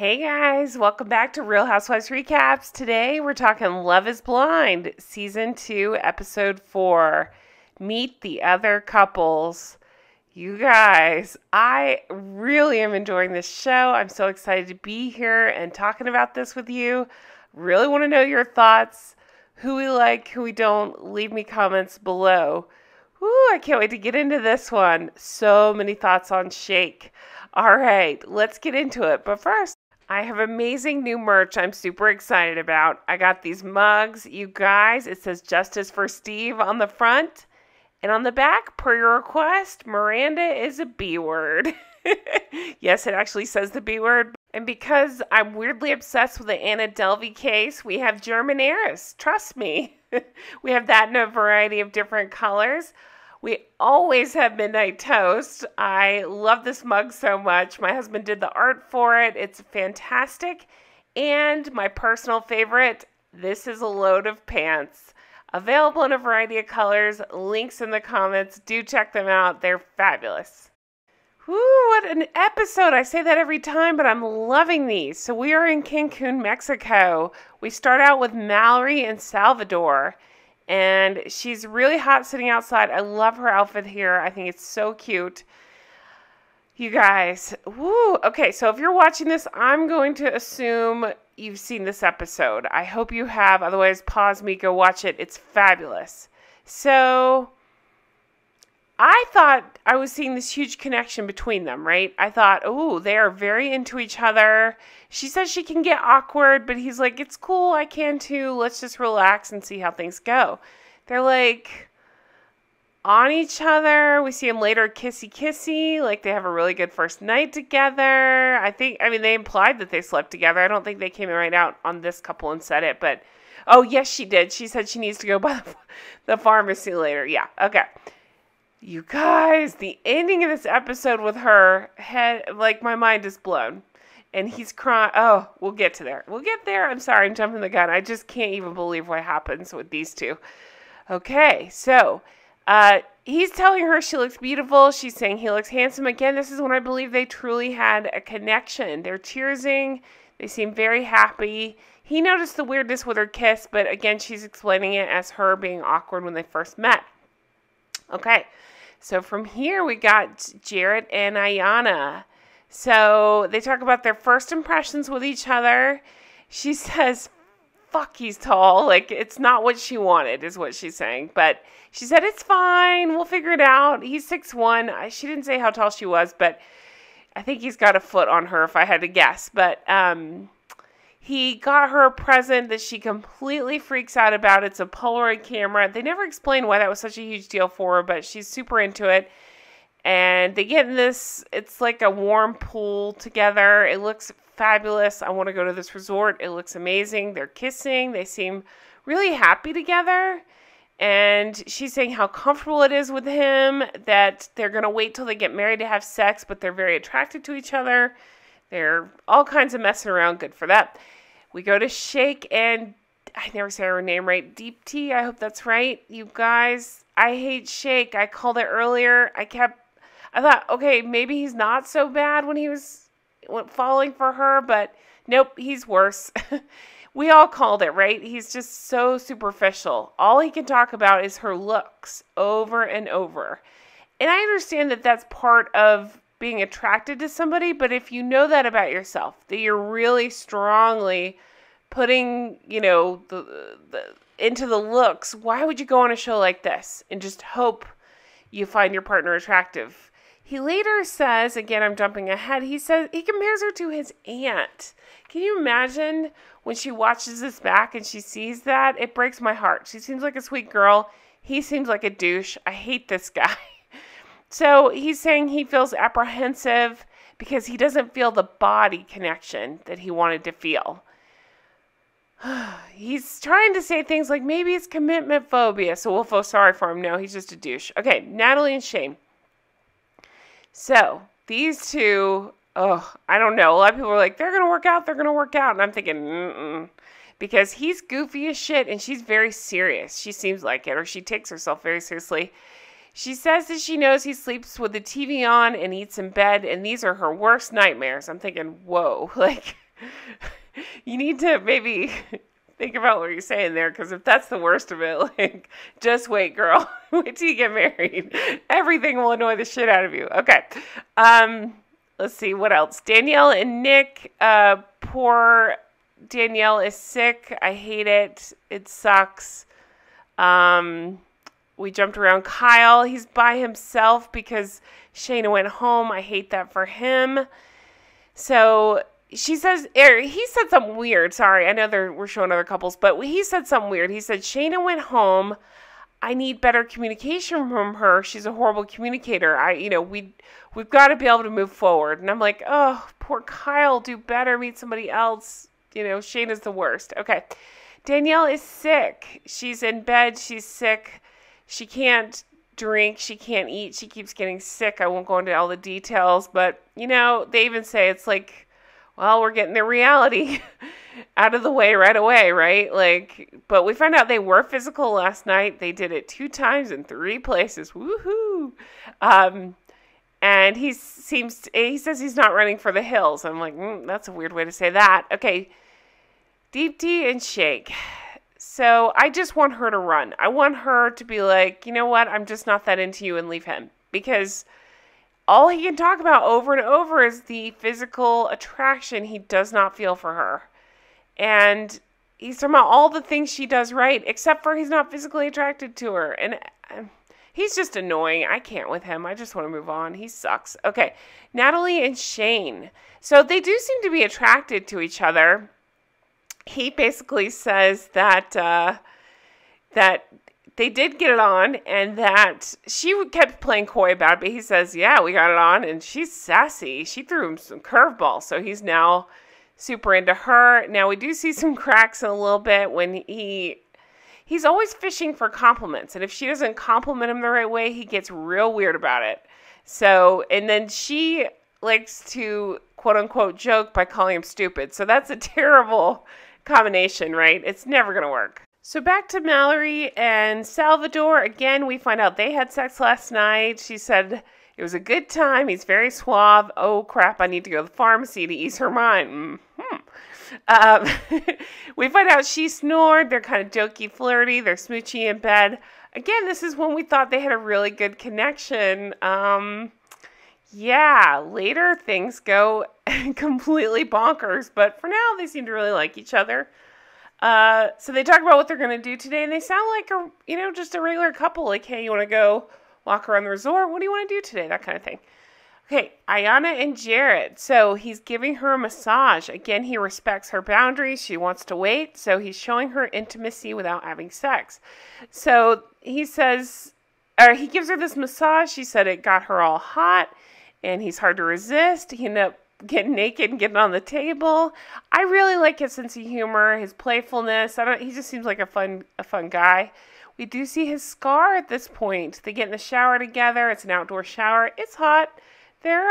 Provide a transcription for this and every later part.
Hey guys, welcome back to Real Housewives Recaps. Today we're talking Love is Blind, Season 2, Episode 4. Meet the other couples. You guys, I really am enjoying this show. I'm so excited to be here and talking about this with you. Really want to know your thoughts. Who we like, who we don't. Leave me comments below. Woo, I can't wait to get into this one. So many thoughts on Shake. All right, let's get into it. But first, I have amazing new merch I'm super excited about. I got these mugs. You guys, it says Justice for Steve on the front. And on the back, per your request, Miranda is a B word. Yes, it actually says the B word. And because I'm weirdly obsessed with the Anna Delvey case, we have German heiress. Trust me. We have that in a variety of different colors. We always have Midnight Toast. I love this mug so much. My husband did the art for it. It's fantastic. And my personal favorite, this is a load of pants. Available in a variety of colors. Links in the comments. Do check them out. They're fabulous. Woo, what an episode. I say that every time, but I'm loving these. So we are in Cancun, Mexico. We start out with Mallory and Salvador. And she's really hot sitting outside. I love her outfit here. I think it's so cute. You guys, woo. Okay, so if you're watching this, I'm going to assume you've seen this episode. I hope you have. Otherwise, pause me, go watch it. It's fabulous. So I thought I was seeing this huge connection between them, right? I thought, oh, they are very into each other. She says she can get awkward, but he's like, it's cool, I can too. Let's just relax and see how things go. They're like on each other. We see them later kissy-kissy, like they have a really good first night together. I mean, they implied that they slept together. I don't think they came right out on this couple and said it, but, oh, yes, she did. She said she needs to go by the pharmacy later. Yeah, okay. You guys, the ending of this episode with her head, like my mind is blown. And he's crying. Oh, we'll get to there. We'll get there. I'm sorry, I'm jumping the gun. I just can't even believe what happens with these two. Okay, so he's telling her she looks beautiful. She's saying he looks handsome. Again, this is when I believe they truly had a connection. They're cheersing. They seem very happy. He noticed the weirdness with her kiss, but again, she's explaining it as her being awkward when they first met. Okay, so from here we got Jarrett and Ayanna. So they talk about their first impressions with each other. She says, fuck, he's tall. Like, it's not what she wanted, is what she's saying. But she said, it's fine. We'll figure it out. He's 6'1". She didn't say how tall she was, but I think he's got a foot on her if I had to guess. But he got her a present that she completely freaks out about. It's a Polaroid camera. They never explained why that was such a huge deal for her, but she's super into it. And they get in this, it's like a warm pool together. It looks fabulous. I want to go to this resort. It looks amazing. They're kissing. They seem really happy together. And she's saying how comfortable it is with him, that they're going to wait till they get married to have sex, but they're very attracted to each other. They're all kinds of messing around. Good for that. We go to Shake and, I never say her name right, Deep Tea. I hope that's right. You guys, I hate Shake. I called it earlier. I thought, okay, maybe he's not so bad when he was falling for her, but nope, he's worse. We all called it, right? He's just so superficial. All he can talk about is her looks over and over. And I understand that that's part of being attracted to somebody, but if you know that about yourself, that you're really strongly putting, into the looks, why would you go on a show like this and just hope you find your partner attractive? He later says, again, I'm jumping ahead, he says he compares her to his aunt. Can you imagine when she watches this back and she sees that? It breaks my heart. She seems like a sweet girl. He seems like a douche. I hate this guy. So he's saying he feels apprehensive because he doesn't feel the body connection that he wanted to feel. He's trying to say things like maybe it's commitment phobia, so we'll feel sorry for him. No, he's just a douche. Okay, Natalie and Shayne. So, these two, I don't know. A lot of people are like, they're going to work out. And I'm thinking, because he's goofy as shit and she's very serious. She seems like it, or she takes herself very seriously. She says that she knows he sleeps with the TV on and eats in bed, and these are her worst nightmares. I'm thinking, whoa, like, You need to maybe think about what you're saying there, because if that's the worst of it, like, just wait, girl. Wait till you get married. Everything will annoy the shit out of you. Okay. Let's see, what else? Danielle and Nick. Poor Danielle is sick. I hate it. It sucks. We jumped around Kyle. He's by himself because Shayna went home. I hate that for him. So she says, he said something weird. Sorry, I know we're showing other couples, but he said something weird. He said, Shayna went home. I need better communication from her. She's a horrible communicator. We've got to be able to move forward. And I'm like, oh, poor Kyle, do better. Meet somebody else. Shayna's the worst. Okay. Danielle is sick. She's in bed. She's sick. She can't drink. She can't eat. She keeps getting sick. I won't go into all the details, but, they even say it's like, well, we're getting the reality out of the way right away, right? But we found out they were physical last night. They did it 2 times in 3 places. Woohoo! And he says he's not running for the hills. I'm like, that's a weird way to say that. Okay, Deep D and Shake. So I just want her to run. I want her to be like, you know what? I'm just not that into you, and leave him. Because all he can talk about over and over is the physical attraction he does not feel for her. And he's talking about all the things she does right, except for he's not physically attracted to her. And he's just annoying. I can't with him. I just want to move on. He sucks. Okay, Natalie and Shayne. So they do seem to be attracted to each other. He basically says that they did get it on, and that she kept playing coy about it, but he says, yeah, we got it on, and she's sassy. She threw him some curveballs, so he's now super into her. Now, we do see some cracks in a little bit when he's always fishing for compliments, and if she doesn't compliment him the right way, he gets real weird about it. So, and then she likes to, quote-unquote, joke by calling him stupid. So that's a terrible combination, right? It's never going to work. So back to Mallory and Salvador. Again, we find out they had sex last night. She said it was a good time. He's very suave. Oh, crap, I need to go to the pharmacy to ease her mind. We find out she snored. They're kind of jokey, flirty. They're smoochy in bed. Again, this is when we thought they had a really good connection. Yeah, later things go completely bonkers, but for now they seem to really like each other. So they talk about what they're going to do today, and they sound like just a regular couple. Like, hey, you want to go walk around the resort? What do you want to do today? That kind of thing. Okay, Ayanna and Jared. So he's giving her a massage. Again, he respects her boundaries. She wants to wait, so he's showing her intimacy without having sex. So he gives her this massage. She said it got her all hot, and he's hard to resist. He ended up getting naked and getting on the table. I really like his sense of humor, his playfulness. He just seems like a fun guy. We do see his scar at this point. They get in the shower together. It's an outdoor shower. It's hot. They're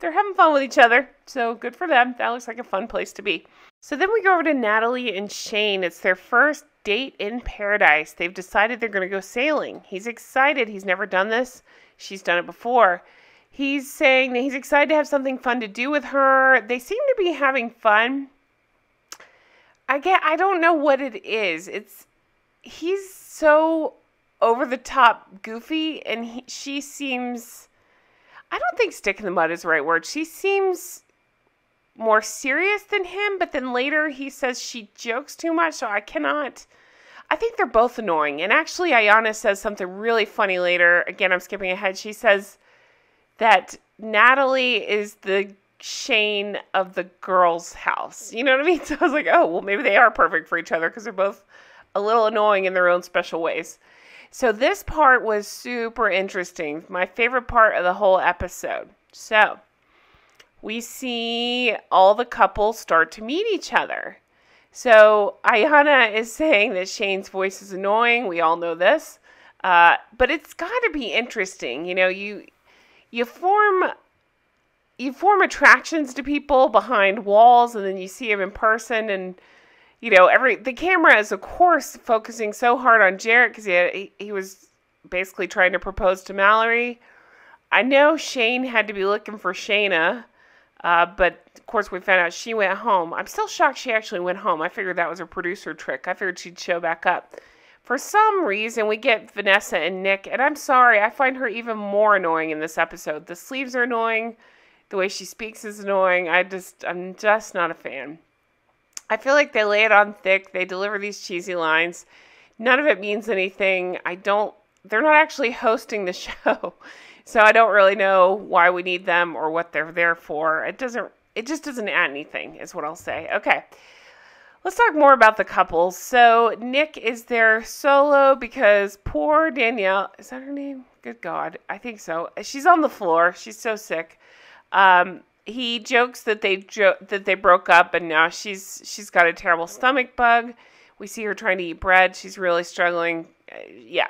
having fun with each other. So good for them. That looks like a fun place to be. So then we go over to Natalie and Shayne. It's their first date in paradise. They've decided they're going to go sailing. He's excited. He's never done this. She's done it before. He's saying that he's excited to have something fun to do with her. They seem to be having fun. I don't know what it is. He's so over the top goofy, and she seems, I don't think stick in the mud is the right word. She seems more serious than him, but then later he says she jokes too much, so I think they're both annoying. And actually, Ayanna says something really funny later. Again, I'm skipping ahead. She says that Natalie is the Shayne of the girls' house. You know what I mean? So I was like, oh, well, maybe they are perfect for each other because they're both a little annoying in their own special ways. So this part was super interesting. My favorite part of the whole episode. So we see all the couples start to meet each other. So Ayanna is saying that Shayne's voice is annoying. We all know this. But it's got to be interesting. You form attractions to people behind walls, and then you see them in person, and the camera is of course focusing so hard on Jared because he was basically trying to propose to Mallory. I know Shayne had to be looking for Shayna, But, of course, we found out she went home. I'm still shocked she actually went home. I figured that was a producer trick. I figured she'd show back up. For some reason, we get Vanessa and Nick, and I'm sorry, I find her even more annoying in this episode. The sleeves are annoying. The way she speaks is annoying. I'm just not a fan. I feel like they lay it on thick. They deliver these cheesy lines. None of it means anything. They're not actually hosting the show. So I don't really know why we need them or what they're there for. It just doesn't add anything, is what I'll say. Okay. Let's talk more about the couples. So Nick is there solo because poor Danielle, is that her name? Good God. I think so. She's on the floor. She's so sick. He jokes that they broke up and now she's got a terrible stomach bug. We see her trying to eat bread. She's really struggling. Yeah.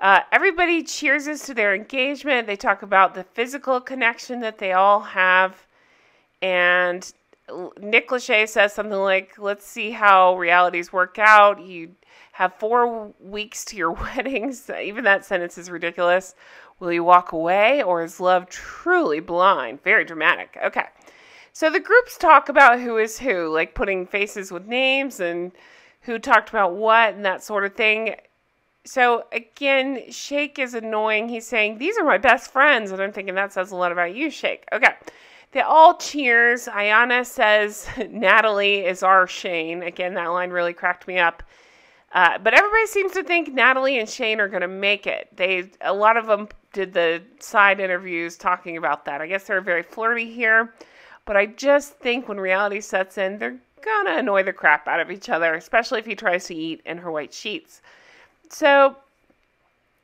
Everybody cheers us to their engagement. They talk about the physical connection that they all have. And Nick Lachey says something like, let's see how realities work out. You have 4 weeks to your weddings. Even that sentence is ridiculous. Will you walk away or is love truly blind? Very dramatic. Okay. So the groups talk about who is who, like putting faces with names and who talked about what and that sort of thing. So, again, Shake is annoying. He's saying, these are my best friends. And I'm thinking, that says a lot about you, Shake. Okay. They all cheers. Ayanna says, Natalie is our Shayne. Again, that line really cracked me up. But everybody seems to think Natalie and Shayne are going to make it. A lot of them did the side interviews talking about that. I guess they're very flirty here. But I just think when reality sets in, they're going to annoy the crap out of each other, especially if he tries to eat in her white sheets. So,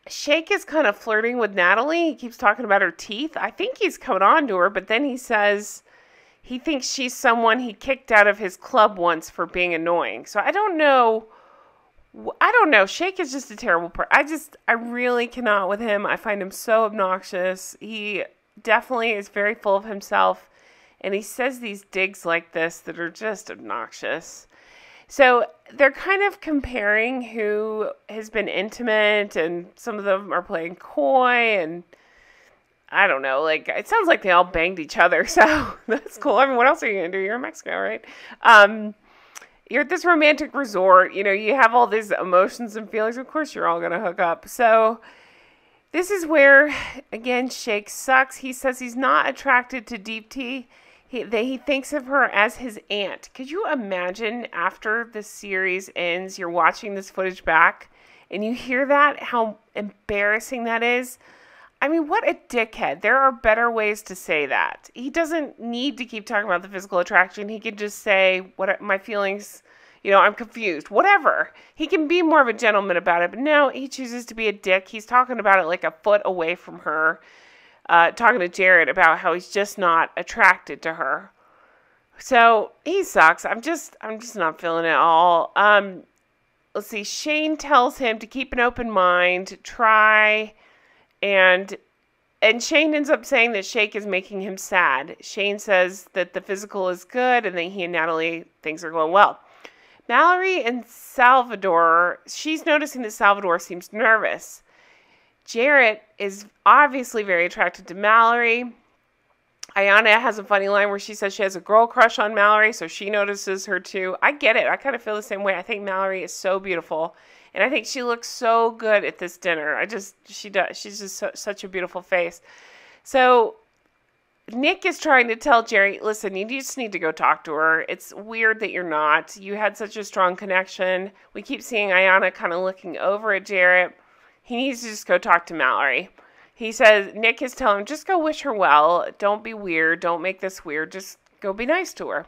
Shake is kind of flirting with Natalie. He keeps talking about her teeth. I think he's coming on to her, but then he says he thinks she's someone he kicked out of his club once for being annoying. So, I don't know. Shake is just a terrible person. I really cannot with him. I find him so obnoxious. He definitely is very full of himself, and he says these digs like this that are just obnoxious. So they're kind of comparing who has been intimate, and some of them are playing coy, and I don't know, like, it sounds like they all banged each other, so that's cool. I mean, what else are you going to do? You're in Mexico, right? You're at this romantic resort, you have all these emotions and feelings. Of course, you're all going to hook up. So this is where, again, Shake sucks. He says he's not attracted to Deep Tea. He thinks of her as his aunt. Could you imagine after the series ends, you're watching this footage back and you hear that, how embarrassing that is? I mean, what a dickhead. There are better ways to say that. He doesn't need to keep talking about the physical attraction. He could just say, what my feelings, I'm confused. Whatever. He can be more of a gentleman about it. But no, he chooses to be a dick. He's talking about it like a foot away from her. Talking to Jared about how he's just not attracted to her. So he sucks. I'm just not feeling it at all. Let's see. Shayne tells him to keep an open mind, try, and Shayne ends up saying that Shake is making him sad. Shayne says that the physical is good and that he and Natalie things are going well. Mallory and Salvador, she's noticing that Salvador seems nervous. Jared is obviously very attracted to Mallory. Ayanna has a funny line where she says she has a girl crush on Mallory, so she notices her too. I get it. I kind of feel the same way. I think Mallory is so beautiful, and I think she looks so good at this dinner. She does. She's just such a beautiful face. So Nick is trying to tell Jerry, listen, you just need to go talk to her. It's weird that you're not. You had such a strong connection. We keep seeing Ayanna kind of looking over at Jared. He needs to just go talk to Mallory. He says, Nick is telling him, just go wish her well. Don't be weird. Don't make this weird. Just go be nice to her.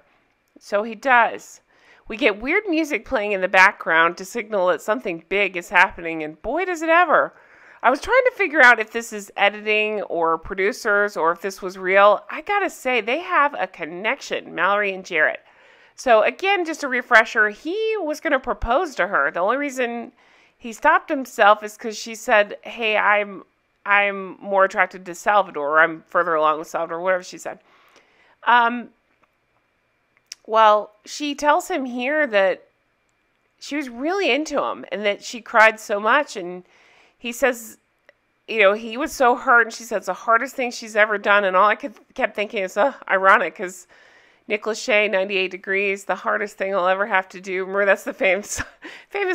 So he does. We get weird music playing in the background to signal that something big is happening, and boy, does it ever. I was trying to figure out if this is editing or producers or if this was real. I gotta say, they have a connection, Mallory and Jared. So again, just a refresher, he was going to propose to her. The only reason he stopped himself is because she said, hey, I'm more attracted to Salvador, or I'm further along with Salvador, whatever she said. Well, she tells him here that she was really into him and that she cried so much, and he says he was so hurt, and she said it's the hardest thing she's ever done. And all I kept thinking is, ironic, because Nick Lachey, 98 Degrees, the hardest thing I'll ever have to do. Remember, that's the famous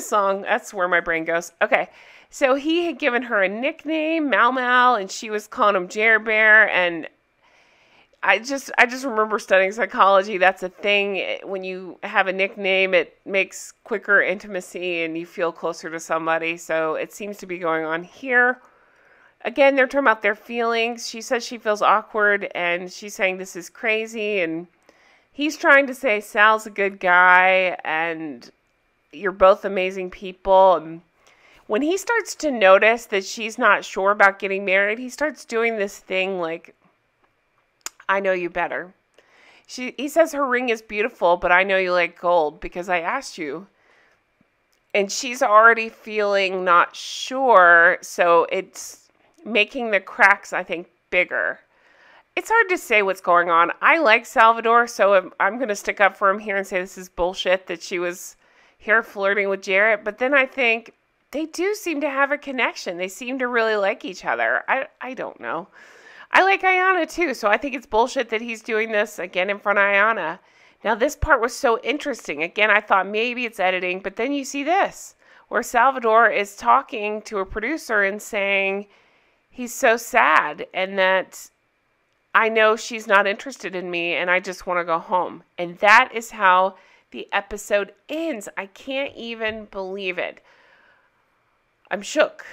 song. That's where my brain goes. Okay, so he had given her a nickname, Mal Mal, and she was calling him Jer Bear. And I just remember studying psychology. That's a thing. When you have a nickname, it makes quicker intimacy, and you feel closer to somebody. So it seems to be going on here. Again, they're talking about their feelings. She says she feels awkward, and she's saying this is crazy, and he's trying to say Sal's a good guy, and you're both amazing people. And when he starts to notice that she's not sure about getting married, he starts doing this thing like, I know you better. He says her ring is beautiful, but I know you like gold because I asked you. And she's already feeling not sure, so it's making the cracks, I think, bigger. It's hard to say what's going on. I like Salvador, so I'm going to stick up for him here and say this is bullshit that she was here flirting with Jarrett. But then I think they do seem to have a connection. They seem to really like each other. I don't know. I like Ayanna too, so I think it's bullshit that he's doing this again in front of Ayanna. Now, this part was so interesting. Again, I thought maybe it's editing, but then you see this, where Salvador is talking to a producer and saying he's so sad and that I know she's not interested in me and I just want to go home. And that is how the episode ends. I can't even believe it. I'm shook,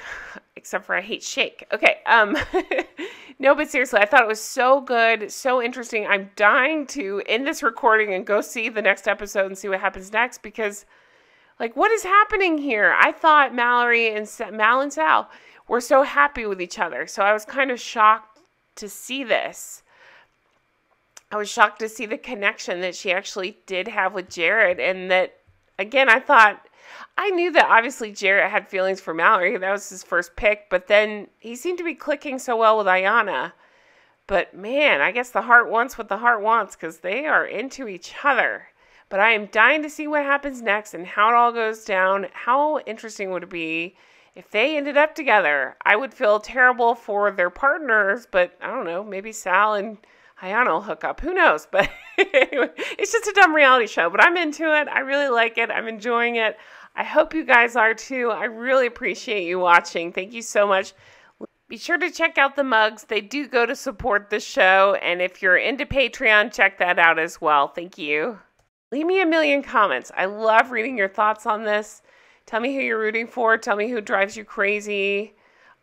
except for I hate shake. Okay, no, but seriously, I thought it was so good, so interesting. I'm dying to end this recording and go see the next episode and see what happens next because, like, what is happening here? I thought Mal and Sal were so happy with each other, so I was kind of shocked to see this. I was shocked to see the connection that she actually did have with Jared, and that, again, I knew that obviously Jarrett had feelings for Mallory. That was his first pick. But then he seemed to be clicking so well with Ayanna. But man, I guess the heart wants what the heart wants because they are into each other. But I am dying to see what happens next and how it all goes down. How interesting would it be if they ended up together? I would feel terrible for their partners, but I don't know, maybe Sal and Ayanna will hook up. Who knows? But anyway, it's just a dumb reality show. But I'm into it. I really like it. I'm enjoying it. I hope you guys are too. I really appreciate you watching. Thank you so much. Be sure to check out the mugs. They do go to support the show. And if you're into Patreon, check that out as well. Thank you. Leave me a million comments. I love reading your thoughts on this. Tell me who you're rooting for. Tell me who drives you crazy.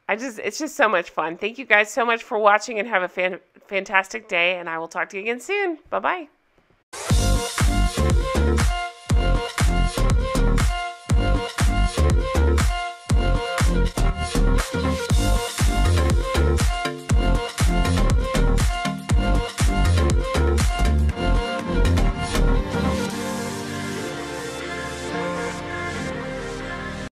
It's just so much fun. Thank you guys so much for watching and have a fantastic day. And I will talk to you again soon. Bye-bye.